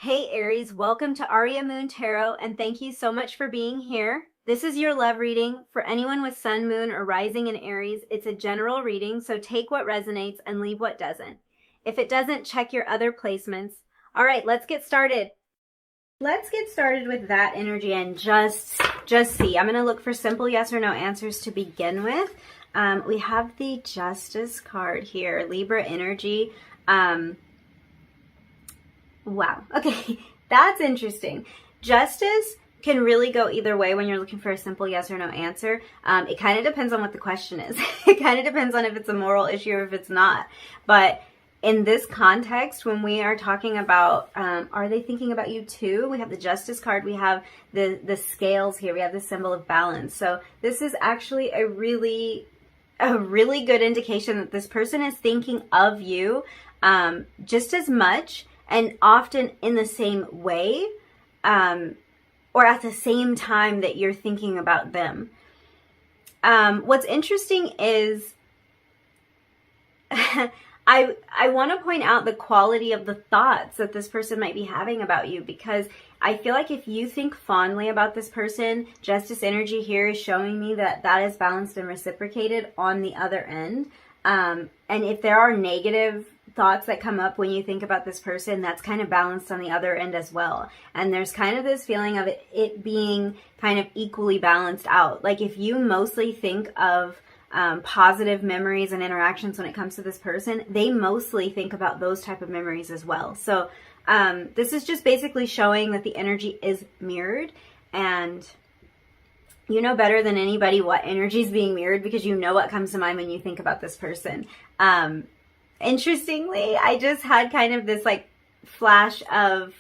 Hey Aries, welcome to Aria Moon Tarot, and thank you so much for being here. This is your love reading for anyone with sun, moon, or rising in Aries. It's a general reading, so take what resonates and leave what doesn't. If it doesn't, check your other placements. All right, let's get started. Let's get started with that energy and just see. I'm going to look for simple yes or no answers to begin with. We have the Justice card here, Libra energy. Wow. Okay, that's interesting. Justice can really go either way when you're looking for a simple yes or no answer. It kind of depends on what the question is. It kind of depends on if it's a moral issue or if it's not. But in this context, when we are talking about, are they thinking about you too? We have the Justice card. We have the scales here. We have the symbol of balance. So this is actually a really good indication that this person is thinking of you just as much and often in the same way, or at the same time that you're thinking about them. What's interesting is I want to point out the quality of the thoughts that this person might be having about you, because I feel like if you think fondly about this person, Justice energy here is showing me that that is balanced and reciprocated on the other end. And if there are negative thoughts that come up when you think about this person, that's kind of balanced on the other end as well. And there's kind of this feeling of it being kind of equally balanced out. Like if you mostly think of positive memories and interactions when it comes to this person, they mostly think about those type of memories as well. So this is just basically showing that the energy is mirrored, and you know better than anybody what energy is being mirrored, because you know what comes to mind when you think about this person. Interestingly, I just had kind of this like flash of,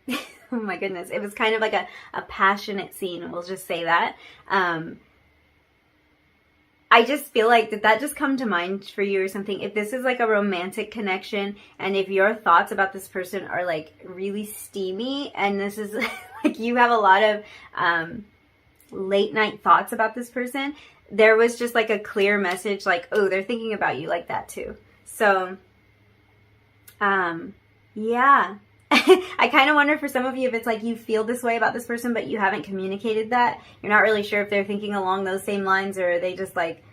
oh my goodness, it was kind of like a passionate scene, we'll just say that. I just feel like, did that just come to mind for you or something? If this is like a romantic connection, and if your thoughts about this person are like really steamy, and this is like you have a lot of late night thoughts about this person, there was just like a clear message like, oh, they're thinking about you like that too. So, yeah. I kind of wonder for some of you if it's like you feel this way about this person, but you haven't communicated that. You're not really sure if they're thinking along those same lines, or are they just like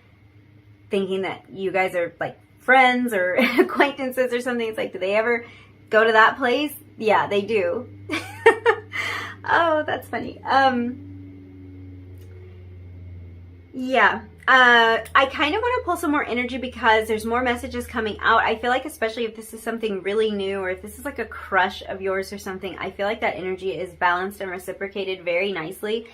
thinking that you guys are like friends or acquaintances or something. It's like, do they ever go to that place? Yeah, they do. Oh, that's funny. Yeah. I kind of want to pull some more energy because there's more messages coming out. I feel like, especially if this is something really new, or if this is like a crush of yours or something, I feel like that energy is balanced and reciprocated very nicely,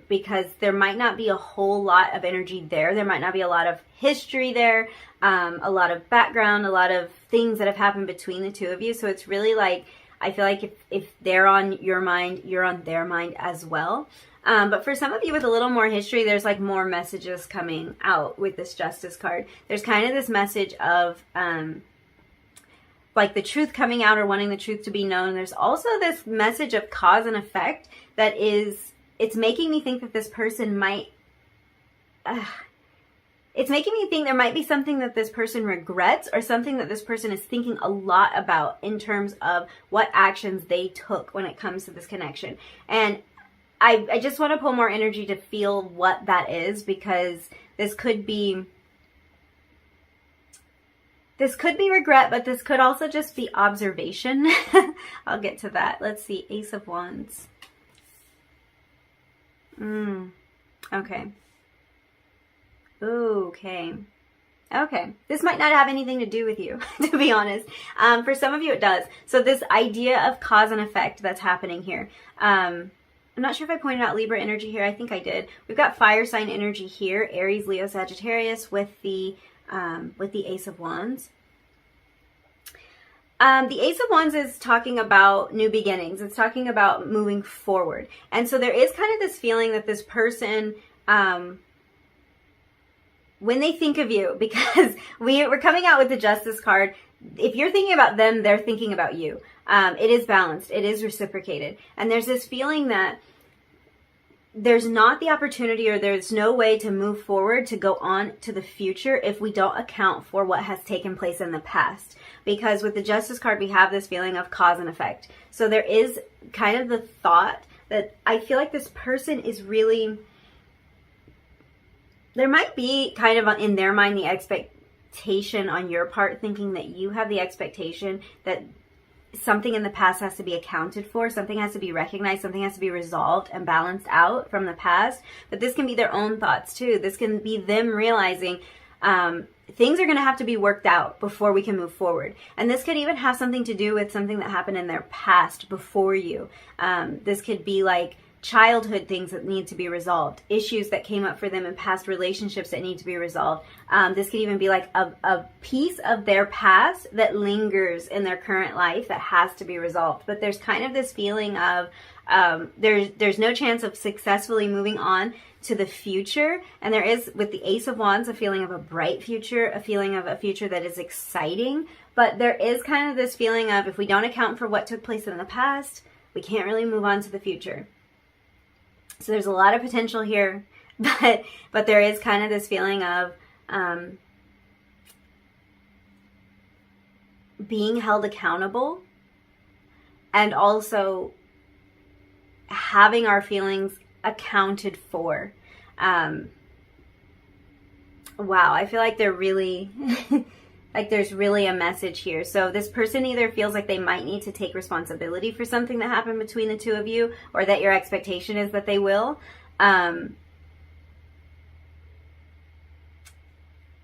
because there might not be a whole lot of energy there. There might not be a lot of history there, a lot of background, a lot of things that have happened between the two of you. So it's really like, I feel like if they're on your mind, you're on their mind as well. But for some of you with a little more history, there's like more messages coming out with this Justice card. There's kind of this message of like the truth coming out, or wanting the truth to be known. There's also this message of cause and effect that is, it's making me think that this person might, it's making me think there might be something that this person regrets, or something that this person is thinking a lot about in terms of what actions they took when it comes to this connection. And I just want to pull more energy to feel what that is, because this could be regret, but this could also just be observation. I'll get to that. Let's see. Ace of Wands. Okay. Okay. This might not have anything to do with you, to be honest. For some of you, it does. So this idea of cause and effect that's happening here. I'm not sure if I pointed out Libra energy here. I think I did. We've got fire sign energy here, Aries, Leo, Sagittarius, with the Ace of Wands. The Ace of Wands is talking about new beginnings. It's talking about moving forward. And so there is kind of this feeling that this person, when they think of you, because we're coming out with the Justice card, if you're thinking about them, they're thinking about you. It is balanced. It is reciprocated. And there's this feeling that there's not the opportunity, or there's no way to move forward, to go on to the future, if we don't account for what has taken place in the past. Because with the Justice card, we have this feeling of cause and effect. So there is kind of the thought that I feel like this person is really, there might be kind of in their mind the expectation on your part, thinking that you have the expectation that something in the past has to be accounted for, something has to be recognized, something has to be resolved and balanced out from the past. But this can be their own thoughts too. This can be them realizing things are going to have to be worked out before we can move forward. And this could even have something to do with something that happened in their past before you. This could be like childhood things that need to be resolved, issues that came up for them in past relationships that need to be resolved. This could even be like a piece of their past that lingers in their current life that has to be resolved. But there's kind of this feeling of there's no chance of successfully moving on to the future. And there is, with the Ace of Wands, a feeling of a bright future, a feeling of a future that is exciting. But there is kind of this feeling of, if we don't account for what took place in the past, we can't really move on to the future. So there's a lot of potential here, but there is kind of this feeling of being held accountable, and also having our feelings accounted for. Wow, I feel like they're really like there's really a message here. So this person either feels like they might need to take responsibility for something that happened between the two of you, or that your expectation is that they will.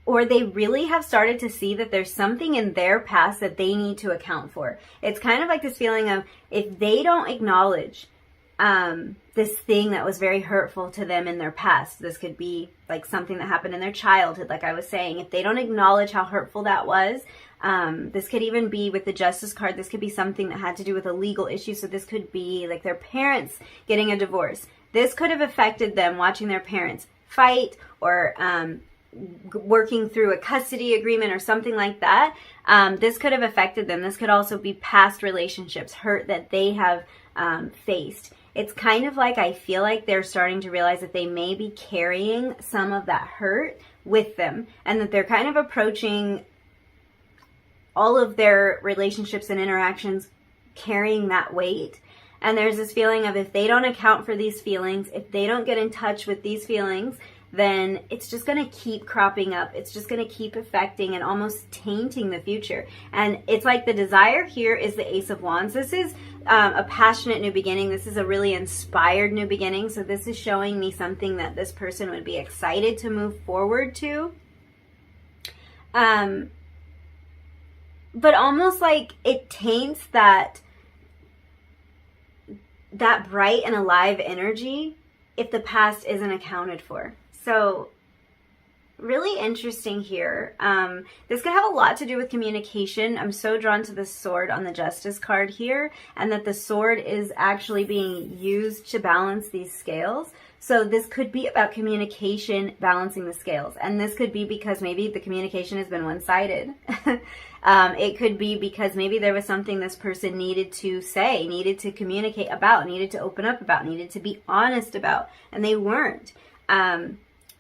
Or they really have started to see that there's something in their past that they need to account for. It's kind of like this feeling of, if they don't acknowledge this thing that was very hurtful to them in their past. This could be like something that happened in their childhood, like I was saying. If they don't acknowledge how hurtful that was, this could even be with the Justice card. This could be something that had to do with a legal issue. So this could be like their parents getting a divorce. This could have affected them watching their parents fight, or working through a custody agreement or something like that. This could have affected them. This could also be past relationships, hurt that they have faced. It's kind of like, I feel like they're starting to realize that they may be carrying some of that hurt with them, and that they're kind of approaching all of their relationships and interactions carrying that weight. And there's this feeling of, if they don't account for these feelings, if they don't get in touch with these feelings, then it's just going to keep cropping up. It's just going to keep affecting and almost tainting the future. And it's like the desire here is the Ace of Wands. This is a passionate new beginning. This is a really inspired new beginning. So this is showing me something that this person would be excited to move forward to. But almost like it taints that bright and alive energy if the past isn't accounted for. So really interesting here. This could have a lot to do with communication. I'm so drawn to the sword on the Justice card here, and that the sword is actually being used to balance these scales. So this could be about communication balancing the scales. And this could be because maybe the communication has been one-sided. It could be because maybe there was something this person needed to say, needed to communicate about, needed to open up about, needed to be honest about, and they weren't.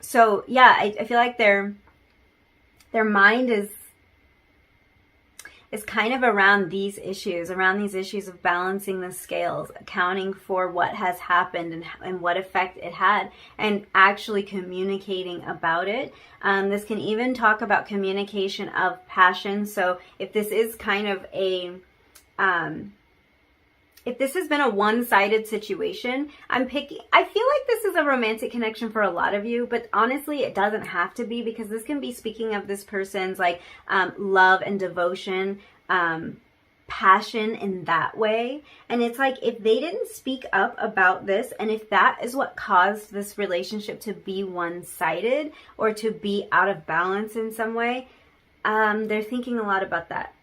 So yeah, I feel like their mind is kind of around these issues of balancing the scales, accounting for what has happened and what effect it had, and actually communicating about it. This can even talk about communication of passion. So if this is kind of if this has been a one-sided situation, I feel like this is a romantic connection for a lot of you, but honestly, it doesn't have to be, because this can be speaking of this person's like love and devotion, passion in that way. And it's like, if they didn't speak up about this, and if that is what caused this relationship to be one-sided or to be out of balance in some way, they're thinking a lot about that.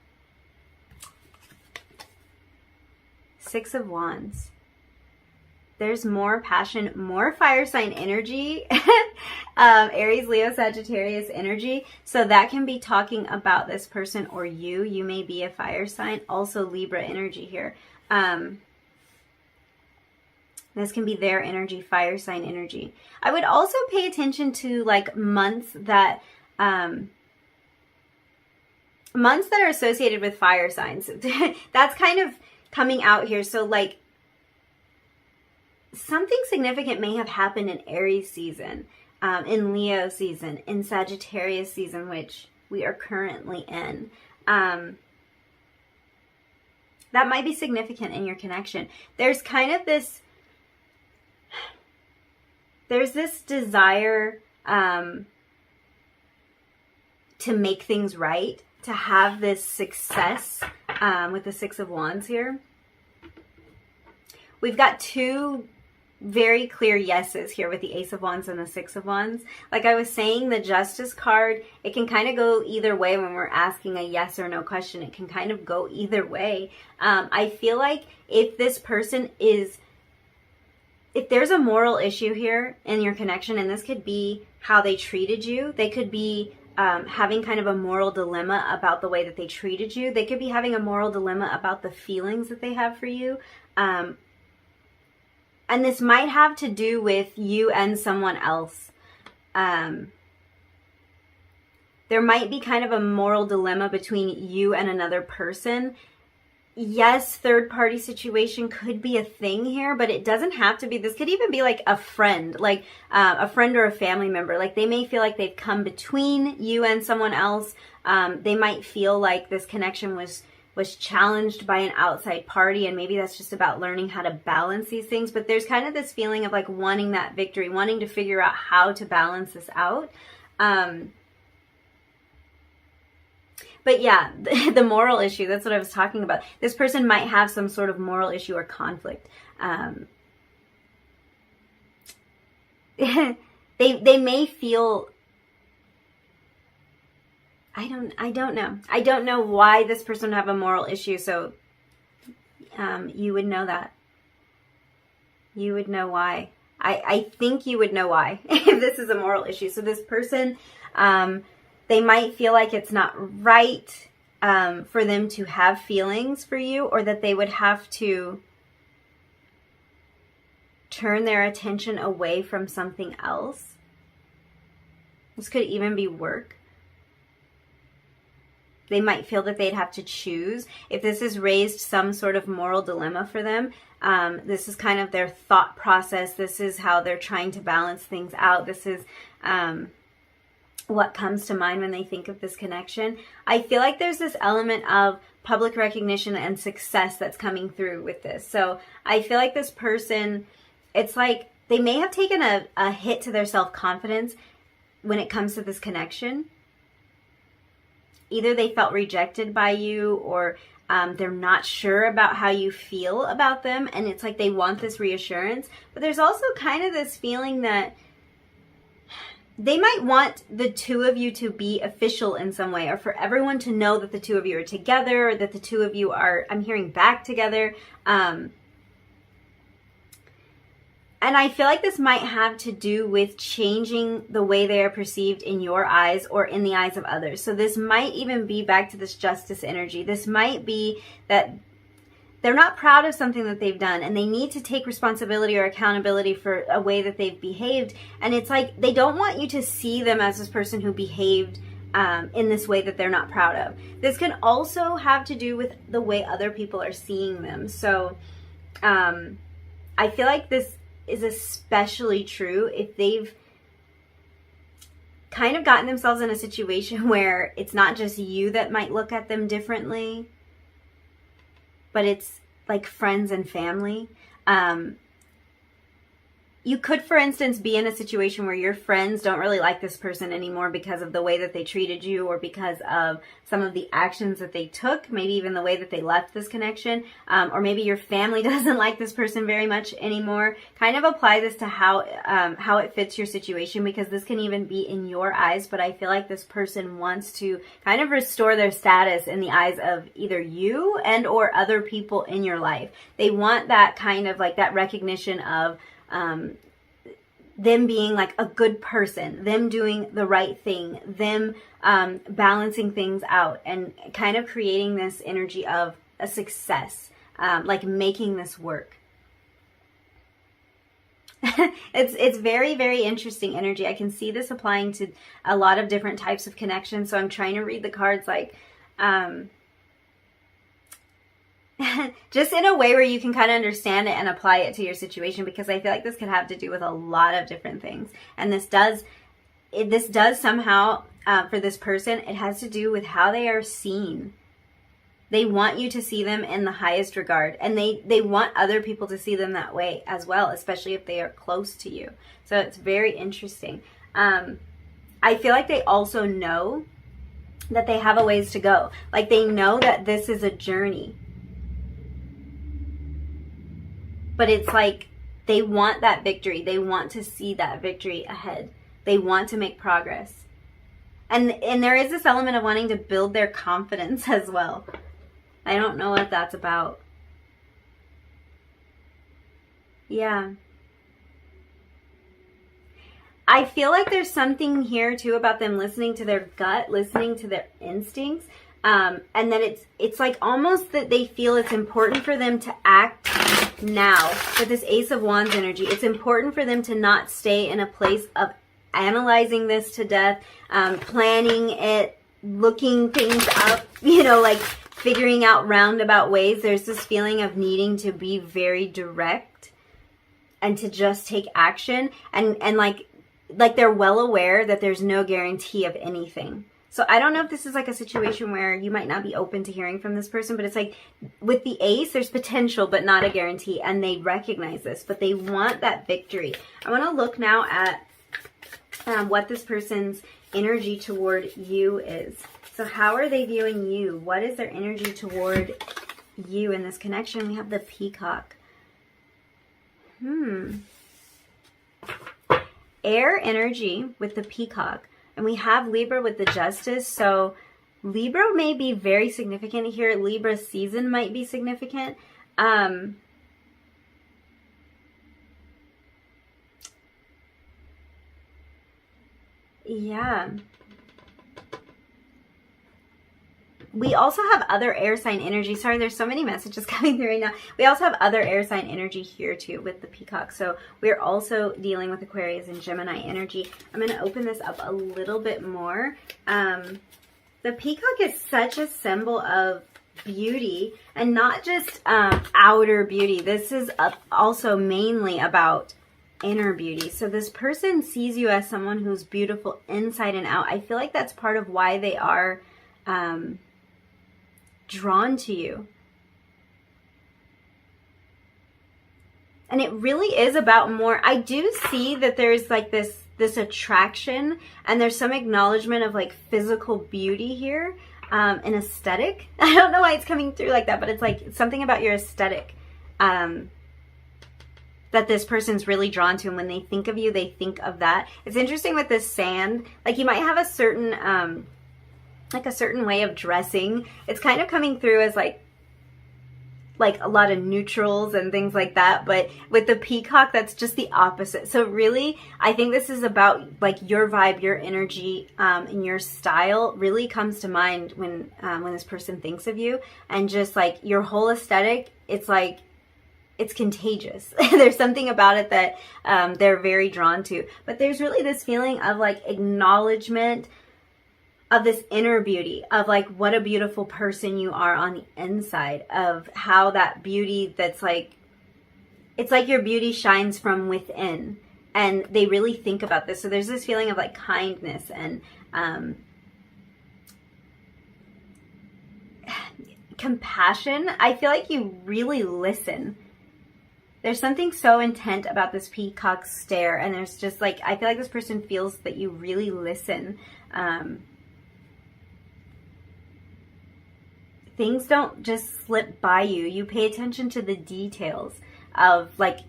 Six of Wands. There's more passion, more fire sign energy, Aries, Leo, Sagittarius energy. So that can be talking about this person or you. You may be a fire sign. Also Libra energy here. There's This can be their energy, fire sign energy. I would also pay attention to like months that are associated with fire signs. That's kind of coming out here. So like something significant may have happened in Aries season, in Leo season, in Sagittarius season, which we are currently in. That might be significant in your connection. There's kind of this, there's this desire to make things right, to have this success with the Six of Wands here. We've got two very clear yeses here with the Ace of Wands and the Six of Wands. Like I was saying, the Justice card, it can kind of go either way when we're asking a yes or no question. It can kind of go either way. I feel like if this person is, if there's a moral issue here in your connection, and this could be how they treated you, they could be having kind of a moral dilemma about the way that they treated you. They could be having a moral dilemma about the feelings that they have for you. And this might have to do with you and someone else. There might be kind of a moral dilemma between you and another person. Yes, third-party situation could be a thing here, but it doesn't have to be. This could even be like a friend or a family member. Like they may feel like they've come between you and someone else. They might feel like this connection was challenged by an outside party, and maybe that's just about learning how to balance these things. But there's kind of this feeling of like wanting that victory, wanting to figure out how to balance this out. But yeah, the moral issue, that's what I was talking about. This person might have some sort of moral issue or conflict. They may feel, I don't know. I don't know why this person would have a moral issue. So you would know that. You would know why. I think you would know why if this is a moral issue. So this person, they might feel like it's not right for them to have feelings for you, or that they would have to turn their attention away from something else. This could even be work. They might feel that they'd have to choose. If this has raised some sort of moral dilemma for them, this is kind of their thought process. This is how they're trying to balance things out. This is what comes to mind when they think of this connection. I feel like there's this element of public recognition and success that's coming through with this. So I feel like this person, it's like they may have taken a hit to their self-confidence when it comes to this connection. Either they felt rejected by you, or they're not sure about how you feel about them, and it's like they want this reassurance. But there's also kind of this feeling that they might want the two of you to be official in some way, or for everyone to know that the two of you are together, or that the two of you are, I'm hearing, back together. And I feel like this might have to do with changing the way they are perceived in your eyes or in the eyes of others. So this might even be back to this justice energy. This might be that they're not proud of something that they've done, and they need to take responsibility or accountability for a way that they've behaved. And it's like they don't want you to see them as this person who behaved in this way that they're not proud of. This can also have to do with the way other people are seeing them. So I feel like this is especially true if they've kind of gotten themselves in a situation where it's not just you that might look at them differently, but it's like friends and family. You could, for instance, be in a situation where your friends don't really like this person anymore because of the way that they treated you, or because of some of the actions that they took, maybe even the way that they left this connection, or maybe your family doesn't like this person very much anymore. Kind of apply this to how it fits your situation, because this can even be in your eyes, but I feel like this person wants to kind of restore their status in the eyes of either you and or other people in your life. They want that kind of like that recognition of them being like a good person, them doing the right thing, them balancing things out, and kind of creating this energy of a success, like making this work. It's very, very interesting energy. I can see this applying to a lot of different types of connections. So I'm trying to read the cards like, just in a way where you can kind of understand it and apply it to your situation, because I feel like this could have to do with a lot of different things. And this does somehow, for this person, it has to do with how they are seen. They want you to see them in the highest regard, and they want other people to see them that way as well, especially if they are close to you. So it's very interesting. I feel like they also know that they have a ways to go. Like they know that this is a journey. But it's like they want that victory. They want to see that victory ahead. They want to make progress. And there is this element of wanting to build their confidence as well. I don't know what that's about. Yeah. I feel like there's something here too about them listening to their gut, listening to their instincts. And then it's like almost that they feel it's important for them to act now. With this Ace of Wands energy, it's important for them to not stay in a place of analyzing this to death, planning it, looking things up, like figuring out roundabout ways. There's this feeling of needing to be very direct and to just take action. And like they're well aware that there's no guarantee of anything. So I don't know if this is like a situation where you might not be open to hearing from this person, but it's like with the Ace, there's potential, but not a guarantee. And they recognize this, but they want that victory. I want to look now at what this person's energy toward you is. So how are they viewing you? What is their energy toward you in this connection? We have the Peacock. Air energy with the Peacock. And we have Libra with the Justice. So Libra may be very significant here. Libra season might be significant. Yeah. We also have other air sign energy. Sorry, there's so many messages coming through right now. We also have other air sign energy here too with the Peacock. So we're also dealing with Aquarius and Gemini energy. I'm going to open this up a little bit more. The Peacock is such a symbol of beauty, and not just outer beauty. This is also mainly about inner beauty. So this person sees you as someone who's beautiful inside and out. I feel like that's part of why they are drawn to you. And it really is about more. I do see that there's like this attraction, and there's some acknowledgement of like physical beauty here, and aesthetic. I don't know why it's coming through like that, but it's like something about your aesthetic that this person's really drawn to. And when they think of you, they think of that. It's interesting with this sand, like you might have a certain way of dressing. It's kind of coming through as like a lot of neutrals and things like that. But with the Peacock, that's just the opposite. So really, I think this is about like your vibe, your energy, and your style really comes to mind when this person thinks of you. And just like your whole aesthetic, it's like, it's contagious. There's something about it that they're very drawn to. But there's really this feeling of like acknowledgement of this inner beauty, of like what a beautiful person you are on the inside, of how that beauty that's like, it's like your beauty shines from within. And they really think about this. So there's this feeling of like kindness and compassion. I feel like you really listen. There's something so intent about this Peacock stare, and there's just like, I feel like this person feels that you really listen. Things don't just slip by you. You pay attention to the details of like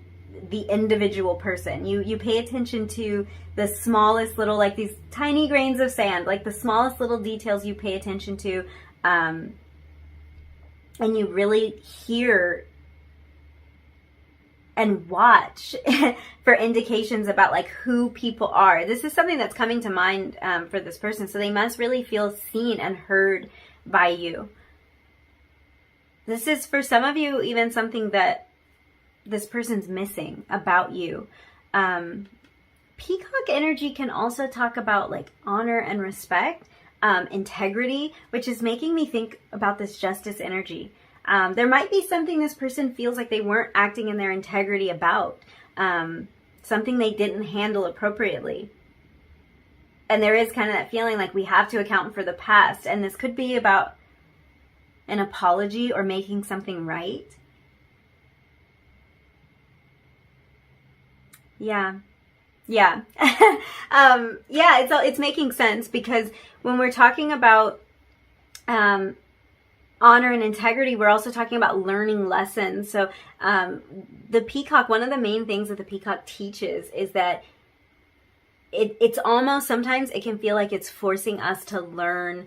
the individual person. You pay attention to the smallest little, like these tiny grains of sand, like the smallest little details you pay attention to. And you really hear and watch for indications about like who people are. This is something that's coming to mind for this person. So they must really feel seen and heard by you. This is, for some of you, even something that this person's missing about you. Peacock energy can also talk about like honor and respect, integrity, which is making me think about this justice energy. There might be something this person feels like they weren't acting in their integrity about, something they didn't handle appropriately. And there is kind of that feeling like we have to account for the past. And this could be about an apology or making something right. Yeah. Yeah. It's making sense, because when we're talking about honor and integrity, we're also talking about learning lessons. So the peacock, one of the main things that the peacock teaches is that it's almost, sometimes it can feel like it's forcing us to learn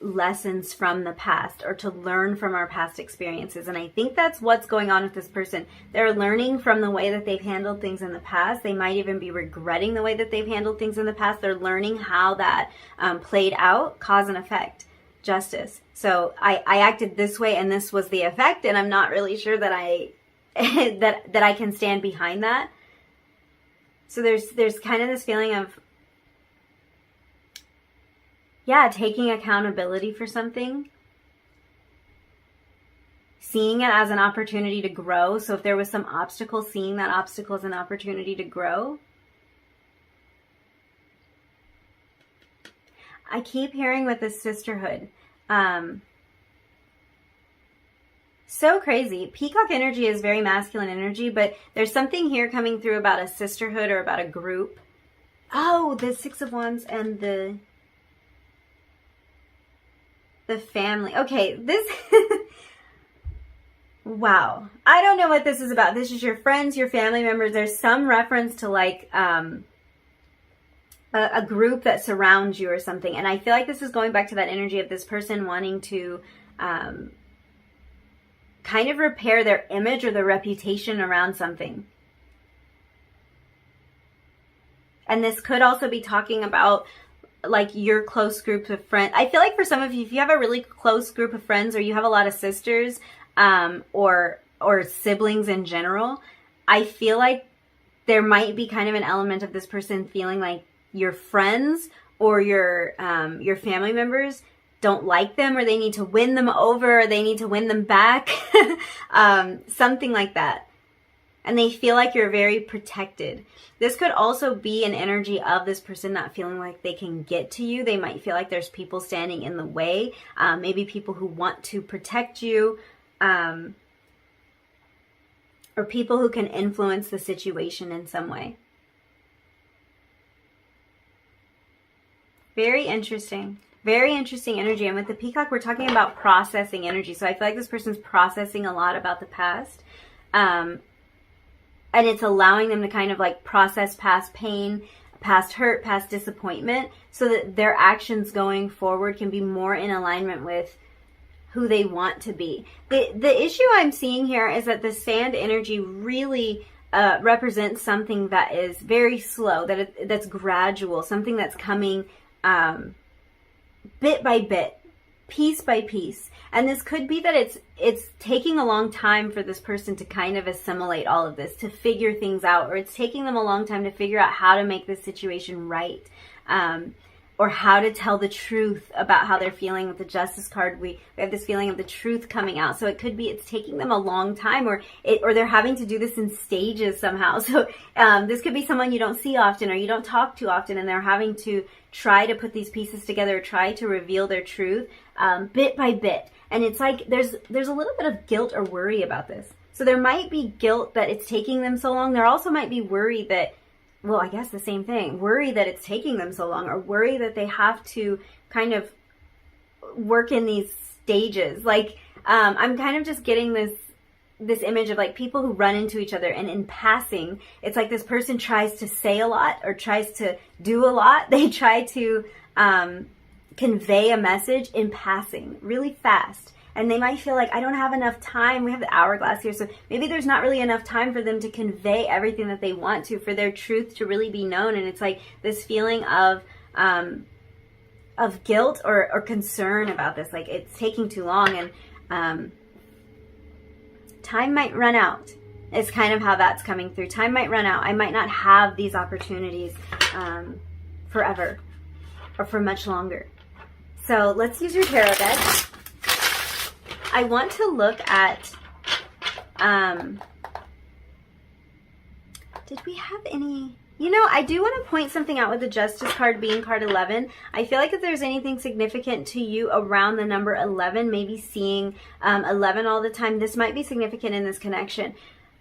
lessons from the past, or to learn from our past experiences. And I think that's what's going on with this person. They're learning from the way that they've handled things in the past. They might even be regretting the way that they've handled things in the past. They're learning how that played out, cause and effect, justice. So I acted this way and this was the effect, and I'm not really sure that I that I can stand behind that. So there's kind of this feeling of, yeah, taking accountability for something, seeing it as an opportunity to grow. So if there was some obstacle, seeing that obstacle as an opportunity to grow. I keep hearing with this sisterhood. So crazy. Peacock energy is very masculine energy, but there's something here coming through about a sisterhood or about a group. Oh, the Six of Wands and the family. Okay, this wow. I don't know what this is about. This is your friends, your family members. There's some reference to like a group that surrounds you or something. And I feel like this is going back to that energy of this person wanting to kind of repair their image or their reputation around something. And this could also be talking about like your close group of friends. I feel like for some of you, if you have a really close group of friends, or you have a lot of sisters, or siblings in general, I feel like there might be kind of an element of this person feeling like your friends or your family members don't like them, or they need to win them over, or they need to win them back, something like that. And they feel like you're very protected. This could also be an energy of this person not feeling like they can get to you. They might feel like there's people standing in the way, maybe people who want to protect you, or people who can influence the situation in some way. Very interesting. Very interesting energy. And with the peacock, we're talking about processing energy. So I feel like this person's processing a lot about the past. And it's allowing them to kind of like process past pain, past hurt, past disappointment, so that their actions going forward can be more in alignment with who they want to be. The issue I'm seeing here is that the sand energy really represents something that is very slow, that's gradual, something that's coming bit by bit, piece by piece. And this could be that it's taking a long time for this person to kind of assimilate all of this, to figure things out, or it's taking them a long time to figure out how to make this situation right, or how to tell the truth about how they're feeling. With the Justice card, we have this feeling of the truth coming out. So it could be it's taking them a long time, or they're having to do this in stages somehow. So this could be someone you don't see often, or you don't talk to often, and they're having to try to put these pieces together, try to reveal their truth bit by bit. And it's like there's a little bit of guilt or worry about this. So there might be guilt that it's taking them so long. There also might be worry that, well, I guess the same thing, worry that it's taking them so long, or worry that they have to kind of work in these stages. Like, I'm kind of just getting this image of like people who run into each other, and in passing, it's like this person tries to say a lot or tries to do a lot. They try to convey a message in passing really fast. And they might feel like, I don't have enough time. We have the hourglass here. So maybe there's not really enough time for them to convey everything that they want to, for their truth to really be known. And it's like this feeling of guilt or concern about this. Like it's taking too long, and time might run out. It's kind of how that's coming through. Time might run out. I might not have these opportunities forever or for much longer. So let's use your tarot deck. I want to look at, did we have any, you know, I do want to point something out with the Justice card being card 11. I feel like if there's anything significant to you around the number 11, maybe seeing 11 all the time, this might be significant in this connection.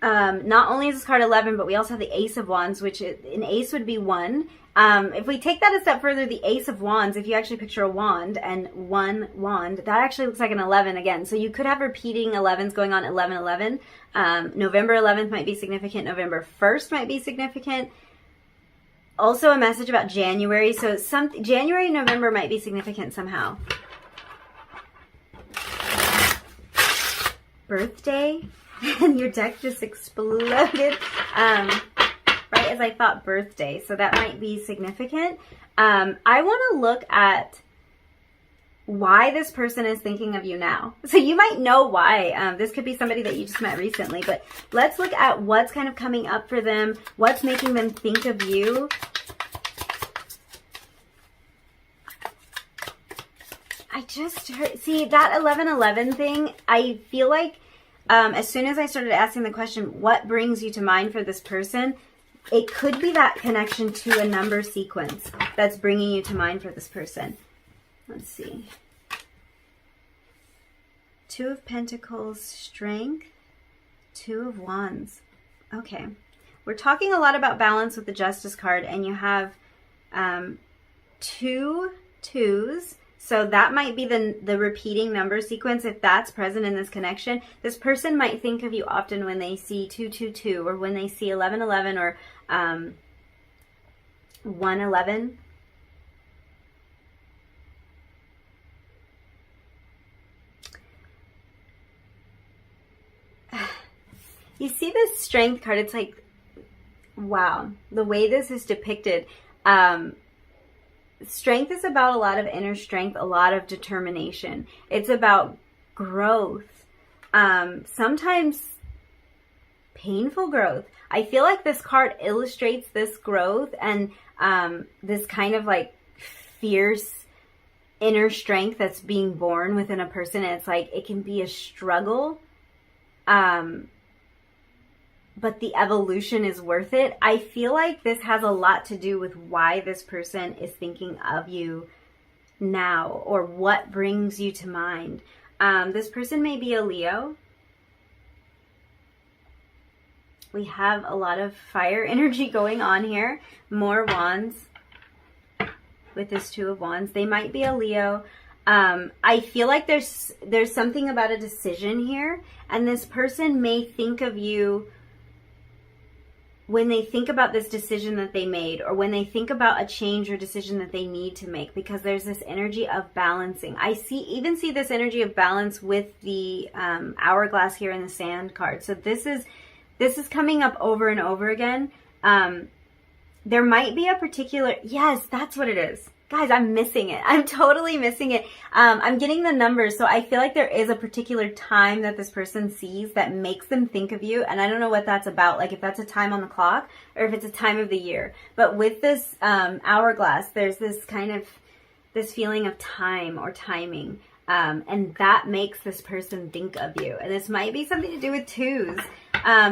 Not only is this card 11, but we also have the Ace of Wands, which an ace would be 1. If we take that a step further, the Ace of Wands, if you actually picture a wand and one wand, that actually looks like an 11 again. So you could have repeating 11s going on 11, 11. November 11th might be significant. November 1st might be significant. Also a message about January. So January and November might be significant somehow. Birthday. And your deck just exploded. Right as I thought birthday. So that might be significant. I want to look at why this person is thinking of you now. So you might know why. This could be somebody that you just met recently. But let's look at what's kind of coming up for them. What's making them think of you. I just heard, see that 11-11 thing, I feel like as soon as I started asking the question, what brings you to mind for this person? It could be that connection to a number sequence that's bringing you to mind for this person. Let's see. 2 of Pentacles, Strength, 2 of Wands. Okay. We're talking a lot about balance with the Justice card, and you have 2 2s. So that might be the repeating number sequence. If that's present in this connection, this person might think of you often when they see 222 or when they see 1111 or 111. You see this Strength card, it's like, wow, the way this is depicted. Strength is about a lot of inner strength, a lot of determination. It's about growth. Sometimes painful growth. I feel like this card illustrates this growth and this kind of like fierce inner strength that's being born within a person. And it's like it can be a struggle. But the evolution is worth it. I feel like this has a lot to do with why this person is thinking of you now or what brings you to mind. This person may be a Leo. We have a lot of fire energy going on here. More wands with this 2 of Wands. They might be a Leo. I feel like there's something about a decision here. And this person may think of you when they think about this decision that they made, or when they think about a change or decision that they need to make, because there's this energy of balancing. I even see this energy of balance with the hourglass here in the Sand card. So this is coming up over and over again. There might be a particular, yes, that's what it is. Guys, I'm missing it. I'm totally missing it. I'm getting the numbers, so I feel like there is a particular time that this person sees that makes them think of you, and I don't know what that's about, like if that's a time on the clock or if it's a time of the year. But with this hourglass, there's this kind of, this feeling of time or timing, and that makes this person think of you. And this might be something to do with 2s.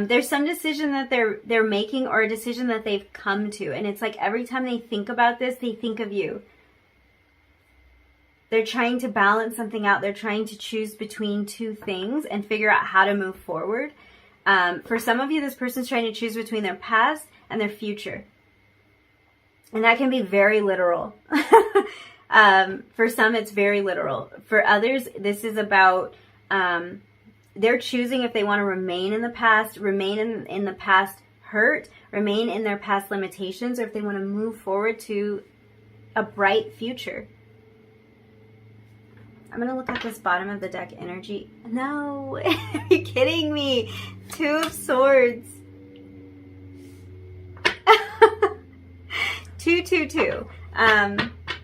There's some decision that they're making or a decision that they've come to. And it's like every time they think about this, they think of you. They're trying to balance something out. They're trying to choose between 2 things and figure out how to move forward. For some of you, this person's trying to choose between their past and their future. And that can be very literal. For some, it's very literal. For others, this is about... they're choosing if they want to remain in the past, remain in the past hurt, remain in their past limitations, or if they want to move forward to a bright future. I'm going to look at this bottom of the deck energy. No, are you kidding me? 2 of Swords. 2, 2, 2.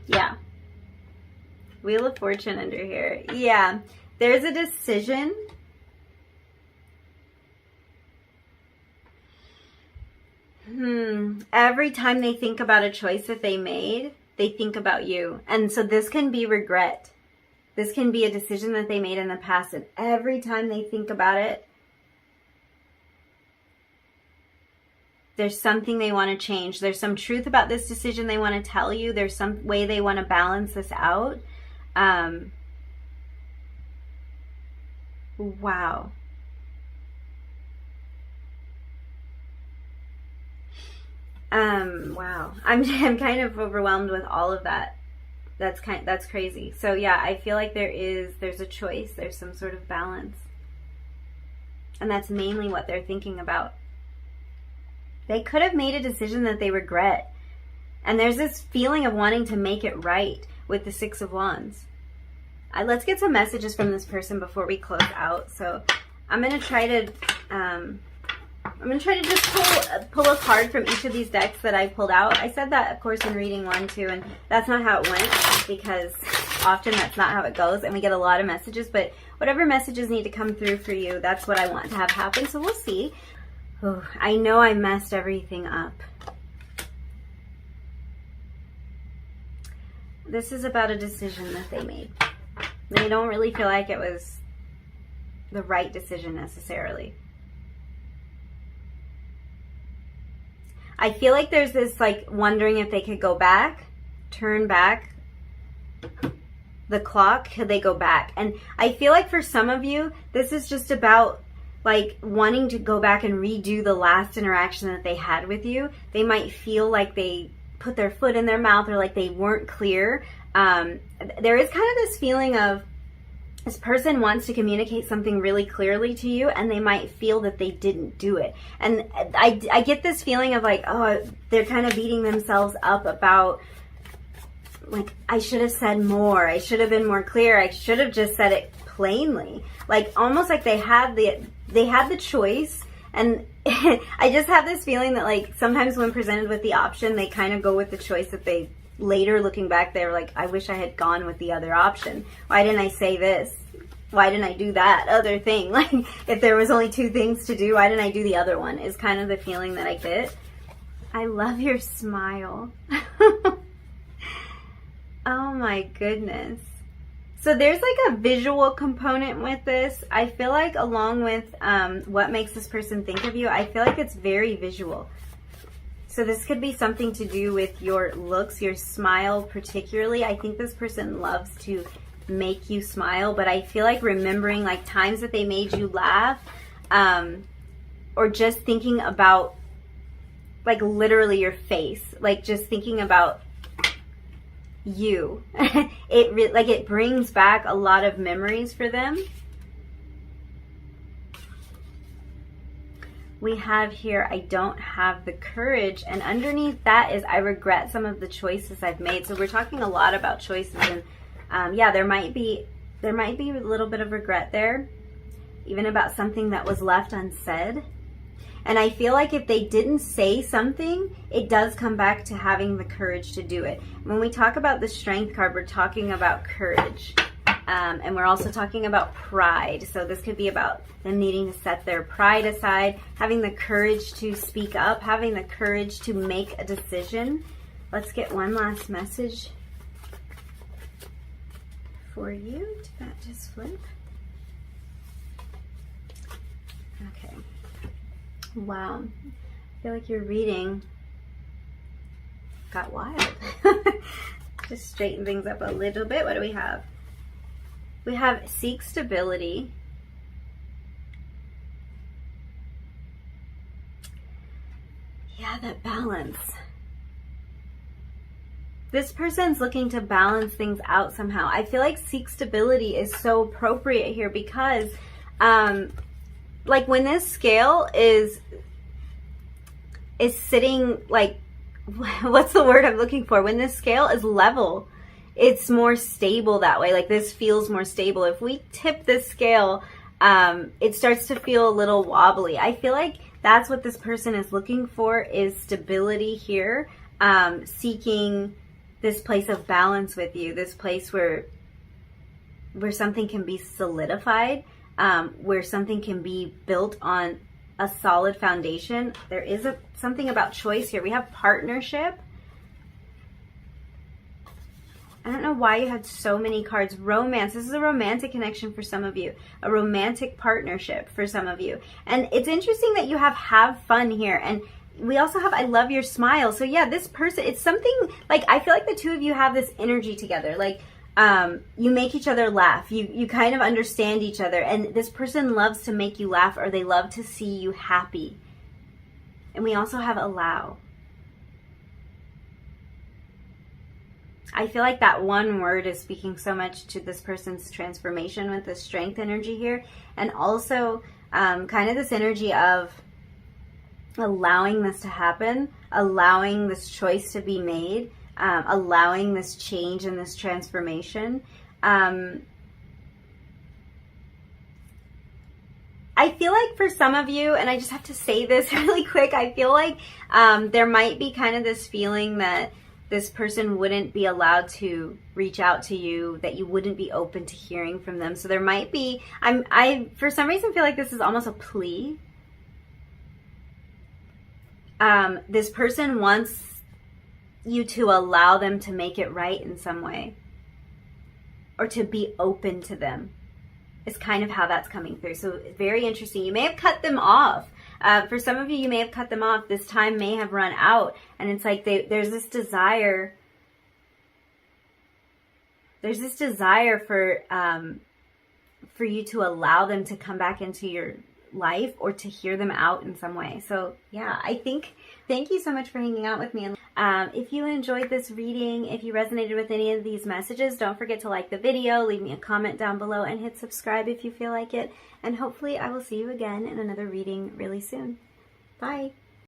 Yeah. Wheel of Fortune under here. Yeah. There's a decision Every time they think about a choice that they made, they think about you. And so this can be regret. This can be a decision that they made in the past. And every time they think about it, there's something they want to change. There's some truth about this decision they want to tell you. There's some way they want to balance this out. Wow. Wow. I'm kind of overwhelmed with all of that. That's crazy. So yeah, I feel like there's a choice. There's some sort of balance. And that's mainly what they're thinking about. They could have made a decision that they regret. And there's this feeling of wanting to make it right with the Six of Wands. Let's get some messages from this person before we close out. So I'm going to try to just pull a card from each of these decks that I pulled out. I said that, of course, in reading 1, 2, and that's not how it went, because often that's not how it goes, and we get a lot of messages, but whatever messages need to come through for you, that's what I want to have happen, so we'll see. Oh, I know I messed everything up. This is about a decision that they made. They don't really feel like it was the right decision necessarily. I feel like there's this like wondering if they could go back, turn back the clock, could they go back? And I feel like for some of you, this is just about like wanting to go back and redo the last interaction that they had with you. They might feel like they put their foot in their mouth or like they weren't clear. There is kind of this feeling of this person wants to communicate something really clearly to you, and they might feel that they didn't do it. And I get this feeling of like, oh, they're kind of beating themselves up about, like, I should have said more. I should have been more clear. I should have just said it plainly. Like, almost like they had the choice. And I just have this feeling that, like, sometimes when presented with the option, they kind of go with the choice that they later, looking back, they were like, I wish I had gone with the other option. Why didn't I say this? Why didn't I do that other thing? Like, if there was only 2 things to do, why didn't I do the other one? Is kind of the feeling that I get. I love your smile. Oh my goodness. So there's like a visual component with this. I feel like along with what makes this person think of you, I feel like it's very visual. So this could be something to do with your looks, your smile particularly. I think this person loves to make you smile, but I feel like remembering like times that they made you laugh, or just thinking about like literally your face, like just thinking about you. It brings back a lot of memories for them. We have here, I don't have the courage, and underneath that is I regret some of the choices I've made. So we're talking a lot about choices, and yeah, there might be a little bit of regret there, even about something that was left unsaid. And I feel like if they didn't say something, it does come back to having the courage to do it. When we talk about the Strength card, we're talking about courage. And we're also talking about pride. So this could be about them needing to set their pride aside, having the courage to speak up, having the courage to make a decision. Let's get one last message for you. Did that just flip? Okay. Wow. I feel like your reading got wild. Just straighten things up a little bit. What do we have? We have seek stability. Yeah, that balance. This person's looking to balance things out somehow. I feel like seek stability is so appropriate here because, like when this scale is sitting, like, what's the word I'm looking for? When this scale is level, it's more stable that way. Like this feels more stable. If we tip this scale, it starts to feel a little wobbly. I feel like that's what this person is looking for, is stability here, seeking this place of balance with you, this place where something can be solidified, where something can be built on a solid foundation. There is something about choice here. We have partnership. I don't know why you had so many cards. Romance. This is a romantic connection for some of you. A romantic partnership for some of you. And it's interesting that you have fun here. And we also have I love your smile. So yeah, this person, it's something like, I feel like the two of you have this energy together. Like, you make each other laugh. You kind of understand each other. And this person loves to make you laugh, or they love to see you happy. And we also have allow. I feel like that one word is speaking so much to this person's transformation with the strength energy here. And also kind of this energy of allowing this to happen, allowing this choice to be made, allowing this change and this transformation. I feel like for some of you, and I just have to say this really quick, I feel like there might be kind of this feeling that this person wouldn't be allowed to reach out to you, that you wouldn't be open to hearing from them. So there might be, I for some reason feel like this is almost a plea. This person wants you to allow them to make it right in some way, or to be open to them. Is kind of how that's coming through. So very interesting. You may have cut them off. For some of you, you may have cut them off. This time may have run out. And it's like there's this desire. There's this desire for you to allow them to come back into your life, or to hear them out in some way. So yeah, I think, thank you so much for hanging out with me. If you enjoyed this reading, if you resonated with any of these messages, don't forget to like the video, leave me a comment down below, and hit subscribe if you feel like it. And hopefully I will see you again in another reading really soon. Bye.